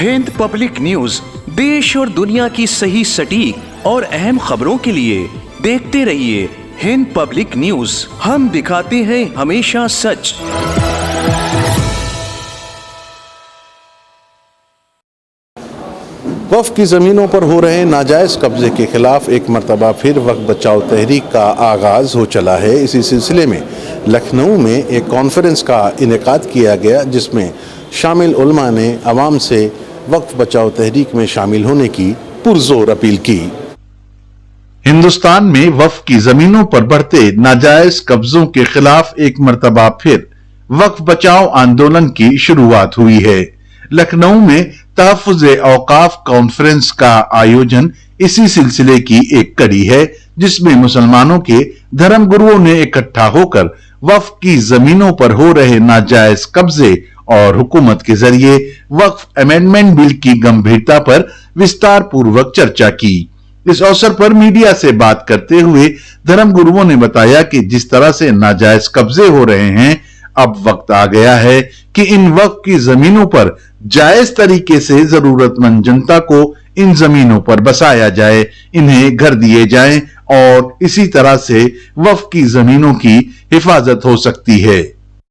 Hind public news देश और दुनिया की सही सटीक और अहम खबरों के लिए देखते रहिए हिंद पब्लिक न्यूज। हम दिखाते हैं हमेशा सच। वक्फ की ज़मीनों पर हो रहे नाजायज़ कब्ज़े के खिलाफ एक मरतबा फिर वक्फ बचाओ तहरीक का आगाज़ हो चला है। इसी सिलसिले में लखनऊ में एक कॉन्फ्रेंस का इनेकाद किया गया, जिसमें शामिल उलमा ने अवाम से वक्फ बचाओ तहरीक में शामिल होने की पुरजोर अपील की। हिंदुस्तान में वक्फ की जमीनों पर बढ़ते नाजायज कब्जों के खिलाफ एक मरतबा फिर वक्फ बचाओ आंदोलन की शुरुआत हुई है। लखनऊ में तहफ़्फ़ुज़ औक़ाफ़ कॉन्फ्रेंस का आयोजन इसी सिलसिले की एक कड़ी है, जिसमें मुसलमानों के धर्म गुरुओं ने इकट्ठा होकर वक्फ की जमीनों पर हो रहे नाजायज कब्जे और हुकूमत के जरिए वक्फ अमेंडमेंट बिल की गंभीरता पर विस्तार पूर्वक चर्चा की। इस अवसर पर मीडिया से बात करते हुए धर्म गुरुओं ने बताया कि जिस तरह से नाजायज कब्जे हो रहे हैं, अब वक्त आ गया है कि इन वक्फ की जमीनों पर जायज तरीके से जरूरतमंद जनता को इन जमीनों पर बसाया जाए, इन्हें घर दिए जाएं और इसी तरह से वक्फ की जमीनों की हिफाजत हो सकती है।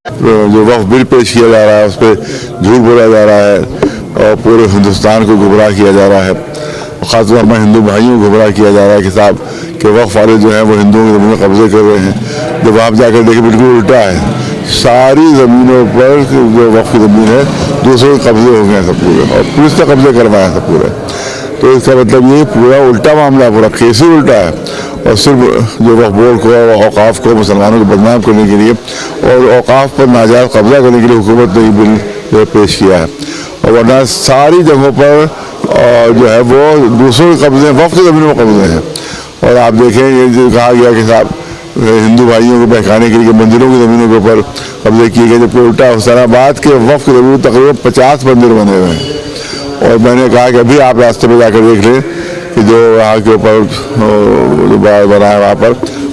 जो वक्फ बिल पेश किया जा रहा है उस पर झूठ बोला जा रहा है और पूरे हिंदुस्तान को गुमराह किया जा रहा है। खासतौर पर हमारे हिंदू भाइयों को गुमराह किया जा रहा है कि साहब कि वक्फ वाले जो हैं वो हिंदुओं की ज़मीनों कब्जे कर रहे हैं। जब आप जाकर देखें बिल्कुल उल्टा है। सारी ज़मीनों पर जो वक्फ की ज़मीन है दूसरों के कब्जे हो गए हैं सब पूरे, और पुलिस ने कब्जे करवाए हैं सब पूरे। तो इसका मतलब ये पूरा उल्टा मामला है, पूरा केस ही उल्टा है। और सिर्फ जो वक्फ बोर्ड को औक़ाफ़ को मुसलमानों को बदनाम करने के लिए और औक़ाफ़ पर नाजायज़ कब्जा करने के लिए हुकूमत ने ये बिल पेश किया है। और वरना सारी जगहों पर जो है वो दूसरों के कब्जे, वक्फ की ज़मीनों में कब्जे हैं। और आप देखें ये जो कहा गया कि साहब हिंदू भाइयों को बहकाने के लिए मंदिरों की ज़मीनों के ऊपर कब्जे किए गए, जबकि उल्टा हुसैनाबाद के वक्फ की ज़मीन तकरीबन 50 मंदिर बने हुए हैं। और मैंने कहा कि अभी आप रास्ते में जाकर देख लें कि जो वहाँ के ऊपर जो बना है वहाँ पर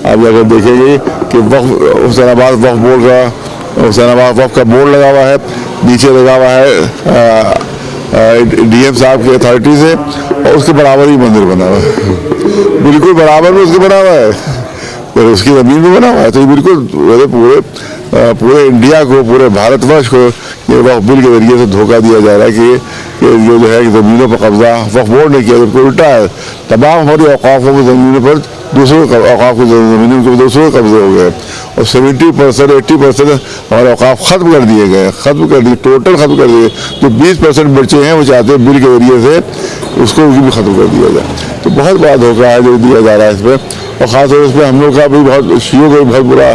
आप जाकर देखेंगे कि वक्फ हुसैनाबाद वक्फ बोर्ड का हुसैनाबाद वक्फ का बोर्ड लगा हुआ है, नीचे लगा हुआ है डीएम साहब की अथॉरिटी से, और उसके बराबर ही मंदिर बना हुआ है, बिल्कुल बराबर में उसके बना हुआ है, फिर उसकी ज़मीन में बना हुआ है। तो ये बिल्कुल पूरे इंडिया को, पूरे भारतवर्ष को ये वक्फ बिल के जरिए से धोखा दिया जा रहा है कि जो है कि ज़मीनों पर कब्जा वक्फ बोर्ड ने किया, जबकि उल्टा है। तमाम हमारी औक़ाफ़ों की ज़मीनों पर दूसरों औक़ाफ़ की ज़मीनों के दूसरों के कब्जे हो गए, और 70% 80% हमारे औक़ाफ़ ख़त्म कर दिए गए, ख़त्म कर दिए, टोटल ख़त्म कर दिए। जो 20% बचे हैं वो चाहते हैं बिल के जरिए से उसको भी ख़त्म कर दिया जाए। तो बहुत बड़ा धोखा है जो दिया जा रहा है इस पर, और ख़ासतौर पर इस पर हम लोग का भी बहुत, शियों का भी बहुत बुरा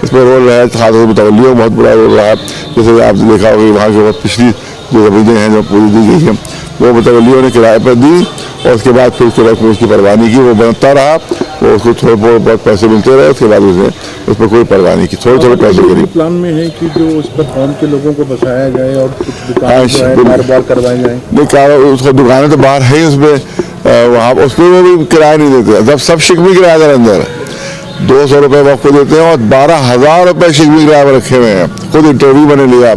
इस पर रोल रहा है, खासतौर पर मुतवल्लियों का बहुत बुरा रोल रहा है। जैसे आपने देखा होगा वहाँ के बहुत पिछली जो ज़मीनें हैं जो पूरी दी गई हैं वो मुतवल्लियों ने किराए पर दी, और उसके बाद फिर उसके बाद उसकी परवाह नहीं की, वो बनता रहा, वो उसको थोड़े बहुत पैसे मिलते रहे, उसके बाद उसने उस पर कोई परवाह नहीं की, थोड़े पैसे के लिए। प्लान में है कि जो उस पर कौम के लोगों को बसाया जाए और कुछ दुकानें कारोबार करवाए जाए। नहीं, उसको दुकानें तो बाहर है उसमें, वहाँ उस पर वो भी किराया नहीं देते। जब सब शिकमी किराएदार अंदर 200 रुपये वक्फ को देते हैं और 12,000 रुपये शिकमी किराए पर रखे हुए हैं। खुद इंटरव्यू मैंने लिया,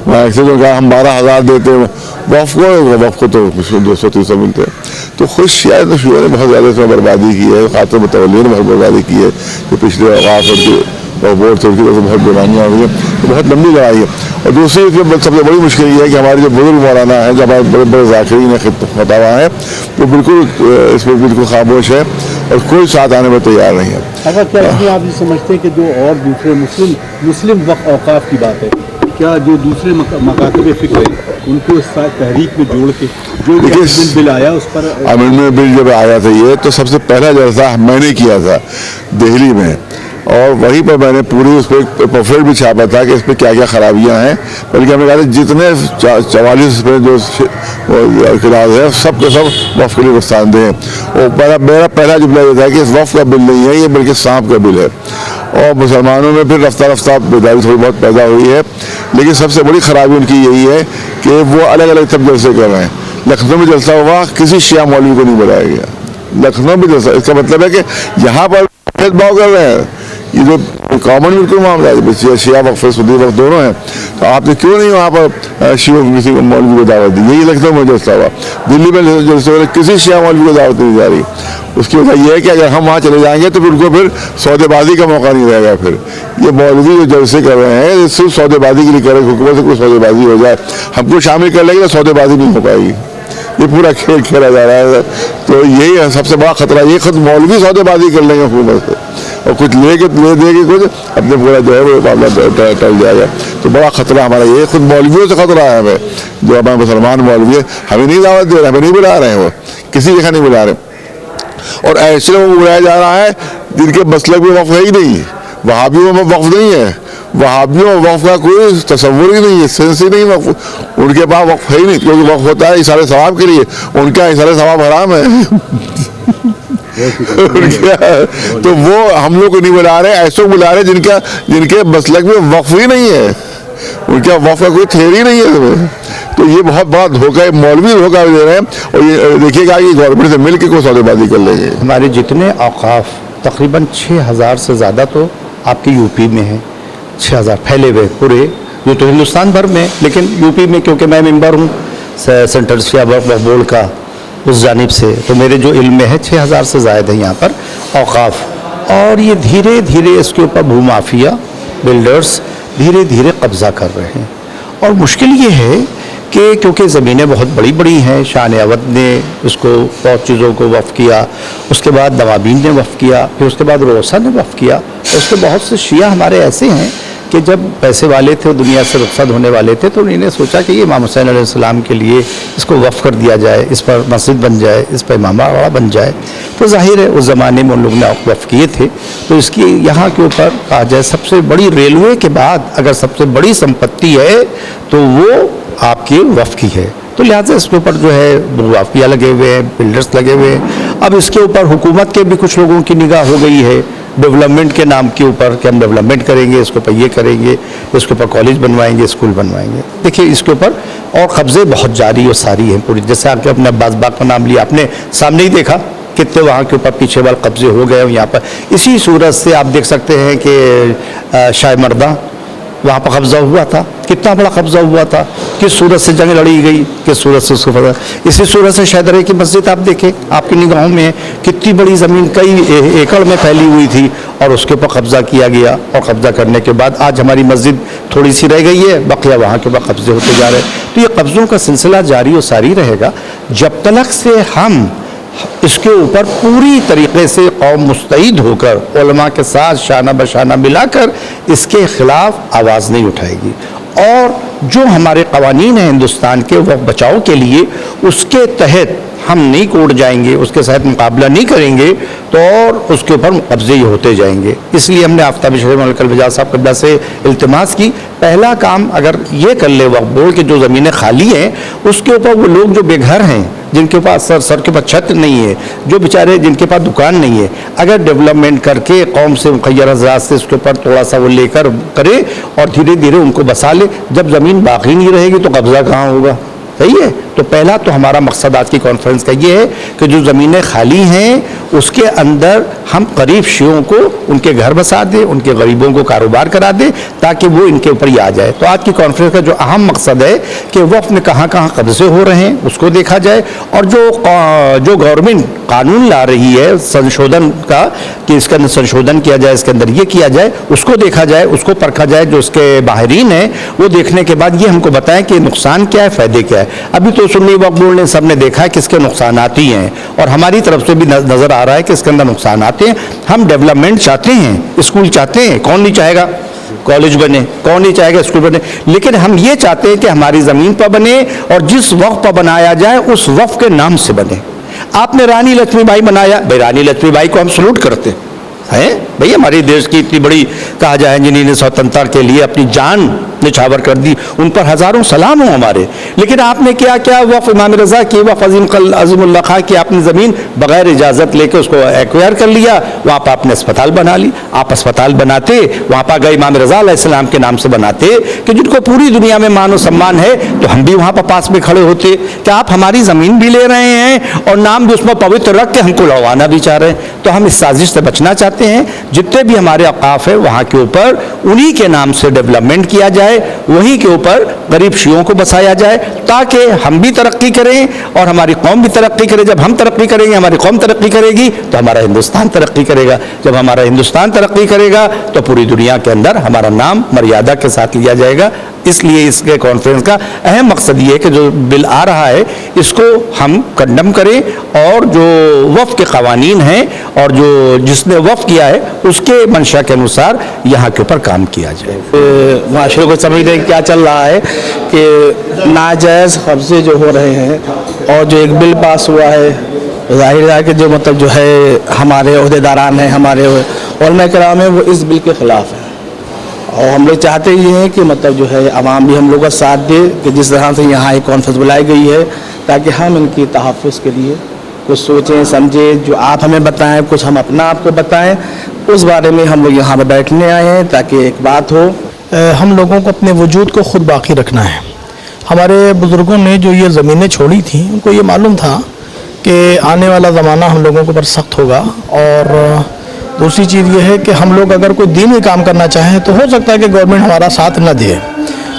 मैंने कहा हम 12,000 देते हैं वक्फ को तो 200-300 मिलते हैं। तो खुद शियात ने बहुत ज़्यादा इसमें बर्बादी की है, खासतौर पर मुतवल्लियों ने बहुत बर्बादी की है। जो पिछले औक़ाफ़ और बोर्ड से उनकी वजह से बहुत बेमानियाँ हुई हैं, तो बहुत लंबी लड़ाई है। और दूसरी इसमें सबसे बड़ी मुश्किल ये है कि हमारे जो बुजुर्ग मौलाना हैं, जो हमारे बड़े बड़े ज़ाकिरीन हैं, फतवा हैं, वो बिल्कुल इसमें बिल्कुल खामोश है और कोई साथ आने में तैयार नहीं है। अगर क्या इसमें आप ये समझते हैं कि जो और दूसरे मुस्लिम वक्फ औक़ाफ़ की बात है, क्या जो दूसरे मकातब फ़िक्र हैं उनको इस तहरीक में जोड़ के जो बिल आया उस पर अमेंडमेंट बिल जब आया था ये, तो सबसे पहला जलसा मैंने किया था दिल्ली में, और वहीं पर मैंने पूरी उस पर एक पम्फलेट भी छापा था कि इस पर क्या क्या खराबियाँ हैं। बल्कि हमने कहा जितने 44 में जो खिलाफ है सब के सब वक्फ के लिए नुकसानदेह हैं। और मेरा पहला जुमला ये था कि इस वक्फ का बिल नहीं है ये, बल्कि सांप का बिल है। और मुसलमानों में फिर रफ्ता रफ्ता बेदारी थोड़ी बहुत पैदा हुई है, लेकिन सबसे बड़ी खराबी उनकी यही है कि वो अलग अलग सब जलसे कर रहे हैं। लखनऊ में जलसा हुआ, किसी शिया मौलवी को नहीं बुलाया गया। लखनऊ में जलसा, इसका मतलब है कि यहाँ पर भेदभाव कर रहे हैं। ये जो कॉमन बिल्कुल मामला है, शिया वक्फ सुन्नी वक्फ दोनों हैं, तो आपने क्यों नहीं वहाँ पर शियों किसी मौलवी को दावत दी? यही लखनऊ में जलसा हुआ, दिल्ली में जलसे हो रहे, किसी शिया मौलवी को दावत नहीं जा रही। उसकी वजह यह है कि अगर हम वहाँ चले जाएंगे तो फिर उनको फिर सौदेबाजी का मौका नहीं रहेगा। फिर ये मौलवी जो जलसे कर रहे हैं सिर्फ सौदेबाजी के लिए कर रहे हैं, हुकूमत से कोई सौदेबाजी हो जाए, हमको शामिल कर लेंगे तो सौदेबाजी नहीं हो पाएगी। ये पूरा खेल खेला जा रहा है। तो यही है सबसे बड़ा खतरा, ये खुद मौलवी सौदेबाजी कर लेंगे हुकूमत से और कुछ ले देंगे कुछ, अपने पूरा जो है वो मामला टल जाएगा। तो बड़ा खतरा हमारा ये, खुद मौलवियों से खतरा है हमें, जो हमारे मुसलमान मौलवी है, हमें नहीं दावत दे रहे, हमें नहीं बुला रहे हैं, वो किसी जगह नहीं बुला रहे। और ऐसे लोगों को बुलाया जा रहा है जिनके मसलक में वक्फ है ही नहीं। वहाबियों में वक्फ नहीं है, वहाबियों में वक्फ का कोई तस्वुर ही नहीं है, सेंस ही नहीं वक्फ, उनके पास वक्फ है ही नहीं। क्योंकि वक्फ होता है इशारे सवाब के लिए, उनका इशारे सवाब हराम है। तो वो हम लोग को नहीं बुला रहे, ऐसे बुला रहे जिनके मसलक में वक्फ ही नहीं है, उनका वक्फ का कोई थ्योरी नहीं है। तो ये बहुत बड़ा धोखा है, मौलवी धोखा दे रहे हैं। और ये देखिएगा कि गवर्नमेंट से मिल के कोई सौदेबाजी कर लेंगे। हमारे जितने औकाफ तकरीबन 6000 से ज़्यादा तो आपके यूपी में है, 6000 फैले हुए पूरे, जो तो हिंदुस्तान भर में, लेकिन यूपी में क्योंकि मैं मेंबर हूँ सेंट्रल शिया वक्फ बोर्ड का उस जानिब से, तो मेरे जो इल्म में है 6000 से ज़्यादा है यहाँ पर औकाफ। और ये धीरे धीरे इसके ऊपर भूमाफिया बिल्डर्स धीरे धीरे कब्ज़ा कर रहे हैं। और मुश्किल ये है कि क्योंकि ज़मीनें बहुत बड़ी बड़ी हैं, शान अवध ने इसको बहुत चीज़ों को वफ़ किया, उसके बाद नवाबीन ने वफ़ किया, फिर उसके बाद रोसा ने वफ़ किया। उसके बहुत से शिया हमारे ऐसे हैं कि जब पैसे वाले थे, दुनिया से रुखसत होने वाले थे, तो उन्होंने सोचा कि ये इमाम हुसैन अलैहिस्सलाम के लिए इसको वफ़ कर दिया जाए, इस पर मस्जिद बन जाए, इस पर इमामबाड़ा बन जाए। तो ज़ाहिर है उस ज़माने में उन लोगों ने वफ़ किए थे। तो इसकी यहाँ के ऊपर कहा जाए सबसे बड़ी रेलवे के बाद अगर सबसे बड़ी संपत्ति है तो वो आपके वफ़ की है। तो लिहाजा इसके ऊपर जो है मुआफ़िया लगे हुए हैं, बिल्डर्स लगे हुए हैं। अब इसके ऊपर हुकूमत के भी कुछ लोगों की निगाह हो गई है डेवलपमेंट के नाम के ऊपर कि हम डेवलपमेंट करेंगे, इसके ऊपर ये करेंगे, इसके ऊपर कॉलेज बनवाएंगे, स्कूल बनवाएंगे। देखिए इसके ऊपर और कब्ज़े बहुत जारी और सारी हैं पूरी। जैसे आपके अपने अब्बास बाग का नाम लिया, आपने सामने ही देखा कितने वहाँ के ऊपर पीछे वाले कब्ज़े हो गए। यहाँ पर इसी सूरत से आप देख सकते हैं कि शाह मर्दा वहाँ पर कब्ज़ा हुआ था, कितना बड़ा कब्ज़ा हुआ था, किस सूरत से जंग लड़ी गई, किस सूरत से उसको पता। इसी सूरत से शहदरे की मस्जिद आप देखें, आपकी निगाहों में कितनी बड़ी ज़मीन कई एकड़ में फैली हुई थी और उसके ऊपर कब्ज़ा किया गया। और कब्ज़ा करने के बाद आज हमारी मस्जिद थोड़ी सी रह गई है, बकिया वहाँ के ऊपर कब्ज़े होते जा रहे हैं। तो ये कब्ज़ों का सिलसिला जारी और सारी रहेगा जब तक से हम इसके ऊपर पूरी तरीके से कौम मुस्तैद होकर उलमा के साथ शाना बशाना मिलाकर इसके खिलाफ आवाज़ नहीं उठाएगी। और जो हमारे कवानीन हैं हिंदुस्तान के वक़्फ बचाओ के लिए, उसके तहत हम नहीं कोड जाएंगे, उसके साथ मुकाबला नहीं करेंगे तो और उसके ऊपर कब्जे ही होते जाएंगे। इसलिए हमने आफ्ताब शरीफ मलिक वजाद साहब कब्ला से इल्तिमास की, पहला काम अगर ये कर ले वक्फ बोर्ड के जो ज़मीनें खाली हैं उसके ऊपर वो लोग जो बेघर हैं, जिनके पास सर के पास छत नहीं है, जो बेचारे जिनके पास दुकान नहीं है, अगर डेवलपमेंट करके कौम से मुखैर हज़रात से उसके ऊपर थोड़ा सा वो लेकर करे और धीरे धीरे उनको बसा ले। जब ज़मीन बाकी नहीं रहेगी तो कब्ज़ा कहाँ होगा? सही है। तो पहला तो हमारा मकसद आज की कॉन्फ्रेंस का ये है कि जो ज़मीनें खाली हैं उसके अंदर हम करीब शियों को उनके घर बसा दें, उनके गरीबों को कारोबार करा दें ताकि वो इनके ऊपर ही आ जाए। तो आज की कॉन्फ्रेंस का जो अहम मकसद है कि वक्फ में कहाँ कहाँ कब्जे हो रहे हैं उसको देखा जाए, और जो गवर्नमेंट कानून ला रही है संशोधन का कि इसके अंदर संशोधन किया जाए, इसके अंदर ये किया जाए, उसको देखा जाए, उसको परखा जाए। जो उसके बाहरीन है वो देखने के बाद ये हमको बताएं कि नुकसान क्या है, फ़ायदे क्या है। अभी तो सुन्नी वक्फ बोर्ड ने सबने देखा है कि इसके नुकसानात ही हैं और हमारी तरफ से भी नज़र आ रहा है कि इसके अंदर नुकसानात हैं। हम डेवलपमेंट चाहते हैं, स्कूल चाहते हैं, कौन नहीं चाहेगा कॉलेज बने, कौन नहीं चाहेगा स्कूल बने, लेकिन हम ये चाहते हैं कि हमारी ज़मीन पर बने और जिस वक्फ पर बनाया जाए उस वक्फ के नाम से बने। आपने रानी लक्ष्मीबाई बनाया, भाई रानी लक्ष्मीबाई को हम सलूट करते हैं भाई, हमारे देश की इतनी बड़ी कहा जाए जिन्होंने स्वतंत्रता के लिए अपनी जान निछावर कर दी, उन पर हज़ारों सलाम हो हमारे। لیکن آپ نے کیا کیا وقف امام رضا کی، وقف عظیم اللہ خان کی، آپ نے زمین بغیر اجازت لے کے اس کو ایکوائر کر لیا، وہاں پہ آپ نے اسپتال بنا لی. آپ اسپتال بناتے وہاں پہ اگر امام رضا علیہ السلام کے نام سے بناتے کہ جن کو پوری دنیا میں مان و سمان ہے، تو ہم بھی وہاں پہ پاس میں کھڑے ہوتے. کہ آپ ہماری زمین بھی لے رہے ہیں اور نام بھی اس میں پوتر رکھ کے ہم کو لڑوانا بھی چاہ رہے ہیں. تو ہم اس سازش سے بچنا چاہتے ہیں. جتنے بھی ہمارے اوقاف ہے وہاں کے اوپر انہی کے نام سے ڈیولپمنٹ کیا جائے، وہیں کے اوپر غریب شیعوں کو بسایا جائے، تاکہ ہم بھی ترقی کریں اور ہماری قوم بھی ترقی کرے. جب ہم ترقی کریں گے، ہماری قوم ترقی کرے گی، تو ہمارا ہندوستان ترقی کرے گا. جب ہمارا ہندوستان ترقی کرے گا تو پوری دنیا کے اندر ہمارا نام مریادہ کے ساتھ لیا جائے گا. اس لیے اس کے کانفرنس کا اہم مقصد یہ ہے کہ جو بل آ رہا ہے اس کو ہم کنڈم کریں، اور جو وفد کے قوانین ہیں اور جو جس نے وفد کیا ہے اس کے منشا کے انوسار یہاں کے اوپر کام کیا جائے. معاشرے کو سمجھ رہے کیا چل رہا ہے کہ ناجائز قبضے جو ہو رہے ہیں، اور جو ایک بل پاس ہوا ہے، ظاہر ہے کہ جو مطلب جو ہے ہمارے عہدیداران ہیں، ہمارے علماء کرام ہیں، وہ اس بل کے خلاف ہیں. اور ہم لوگ چاہتے یہ ہیں کہ مطلب جو ہے عوام بھی ہم لوگ کا ساتھ دے، کہ جس طرح سے یہاں ایک کانفرنس بلائی گئی ہے تاکہ ہم ان کی تحفظ کے لیے کچھ سوچیں سمجھیں. جو آپ ہمیں بتائیں، کچھ ہم اپنا آپ کو بتائیں، اس بارے میں ہم لوگ یہاں پہ بیٹھنے آئے ہیں تاکہ ایک بات ہو. ہم لوگوں کو اپنے وجود کو خود باقی رکھنا ہے. ہمارے بزرگوں نے جو یہ زمینیں چھوڑی تھیں ان کو یہ معلوم تھا کہ آنے والا زمانہ ہم لوگوں کے اوپر سخت ہوگا. اور دوسری چیز یہ ہے کہ ہم لوگ اگر کوئی دینی کام کرنا چاہیں تو ہو سکتا ہے کہ گورنمنٹ ہمارا ساتھ نہ دے،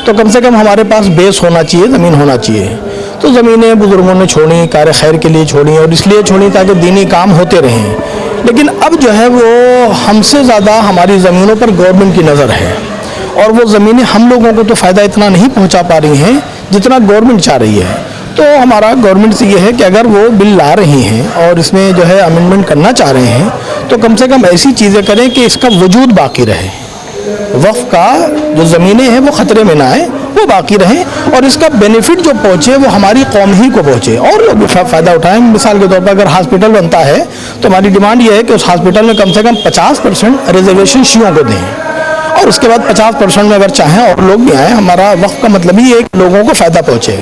تو کم سے کم ہمارے پاس بیس ہونا چاہیے، زمین ہونا چاہیے. تو زمینیں بزرگوں نے چھوڑی، کار خیر کے لیے چھوڑی، اور اس لیے چھوڑی تاکہ دینی کام ہوتے رہیں. لیکن اب جو ہے وہ ہم سے زیادہ ہماری زمینوں پر گورنمنٹ کی نظر ہے، اور وہ زمینیں ہم لوگوں کو تو فائدہ اتنا نہیں پہنچا پا رہی ہیں جتنا گورنمنٹ چاہ رہی ہے. تو ہمارا گورنمنٹ سے یہ ہے کہ اگر وہ بل لا رہی ہیں اور اس میں جو ہے امینڈمنٹ کرنا چاہ رہے ہیں تو کم سے کم ایسی چیزیں کریں کہ اس کا وجود باقی رہے. وقف کا جو زمینیں ہیں وہ خطرے میں نہ آئیں، وہ باقی رہیں، اور اس کا بینیفٹ جو پہنچے وہ ہماری قوم ہی کو پہنچے اور لوگ بھی فائدہ اٹھائیں. مثال کے طور پر اگر ہاسپٹل بنتا ہے تو ہماری ڈیمانڈ یہ ہے کہ اس ہاسپٹل میں کم سے کم 50% ریزرویشن شیعوں کو دیں، اور اس کے بعد 50% میں اگر چاہیں اور لوگ بھی آئیں. ہمارا وقف کا مطلب ہی ہے کہ لوگوں کو فائدہ پہنچے.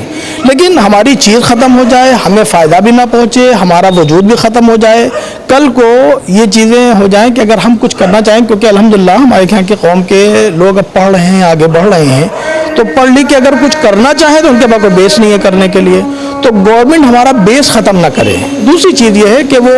لیکن ہماری چیز ختم ہو جائے، ہمیں فائدہ بھی نہ پہنچے، ہمارا وجود بھی ختم ہو جائے، کل کو یہ چیزیں ہو جائیں کہ اگر ہم کچھ کرنا چاہیں، کیونکہ الحمدللہ ہمارے یہاں کی قوم کے لوگ اب پڑھ رہے ہیں، آگے بڑھ رہے ہیں، تو پڑھ لکھ کے اگر کچھ کرنا چاہیں تو ان کے پاس کوئی بیس نہیں ہے کرنے کے لیے. تو گورنمنٹ ہمارا بیس ختم نہ کرے. دوسری چیز یہ ہے کہ وہ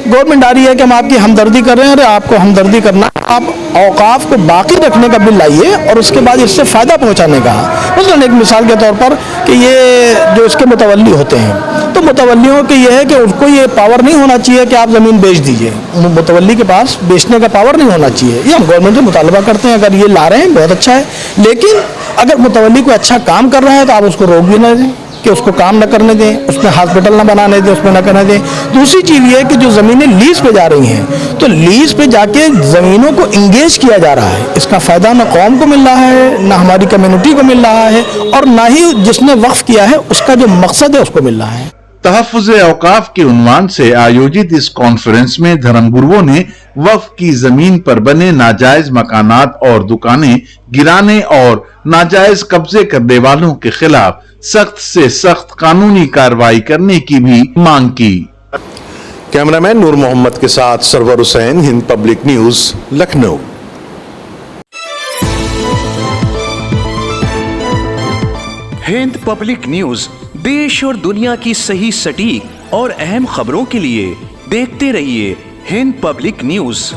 گورنمنٹ آ رہی ہے کہ ہم آپ کی ہمدردی کر رہے ہیں. ارے آپ کو ہمدردی کرنا، آپ اوقاف کو باقی رکھنے کا بل لائیے اور اس کے بعد اس سے فائدہ پہنچانے کا. مثلاً ایک مثال کے طور پر کہ یہ جو اس کے متولی ہوتے ہیں، تو متولیوں کے یہ ہے کہ ان کو یہ پاور نہیں ہونا چاہیے کہ آپ زمین بیچ دیجئے. متولی کے پاس بیچنے کا پاور نہیں ہونا چاہیے. یہ ہم گورنمنٹ سے مطالبہ کرتے ہیں. اگر یہ لا رہے ہیں بہت اچھا ہے، لیکن اگر متولی کوئی اچھا کام کر رہا ہے تو آپ اس کو روک بھی نہ دیں کہ اس کو کام نہ کرنے دیں، اس میں ہاسپٹل نہ بنانے دیں، اس میں نہ کرنے دیں. دوسری چیز یہ ہے کہ جو زمینیں لیز پہ جا رہی ہیں تو لیز پہ جا کے زمینوں کو انگیج کیا جا رہا ہے. اس کا فائدہ نہ قوم کو مل رہا ہے، نہ ہماری کمیونٹی کو مل رہا ہے، اور نہ ہی جس نے وقف کیا ہے اس کا جو مقصد ہے اس کو مل رہا ہے. تحفظ اوقاف کے عنوان سے آیوجت اس کانفرنس میں دھرم گرووں نے وقف کی زمین پر بنے ناجائز مکانات اور دکانیں گرانے اور ناجائز قبضے کرنے والوں کے خلاف سخت سے سخت قانونی کارروائی کرنے کی بھی مانگ کی. کیمرامین نور محمد کے ساتھ سرور حسین، ہند پبلک نیوز، لکھنؤ. ہند پبلک نیوز دیش اور دنیا کی صحیح سٹیک اور اہم خبروں کے لیے دیکھتے رہیے ہند پبلک نیوز.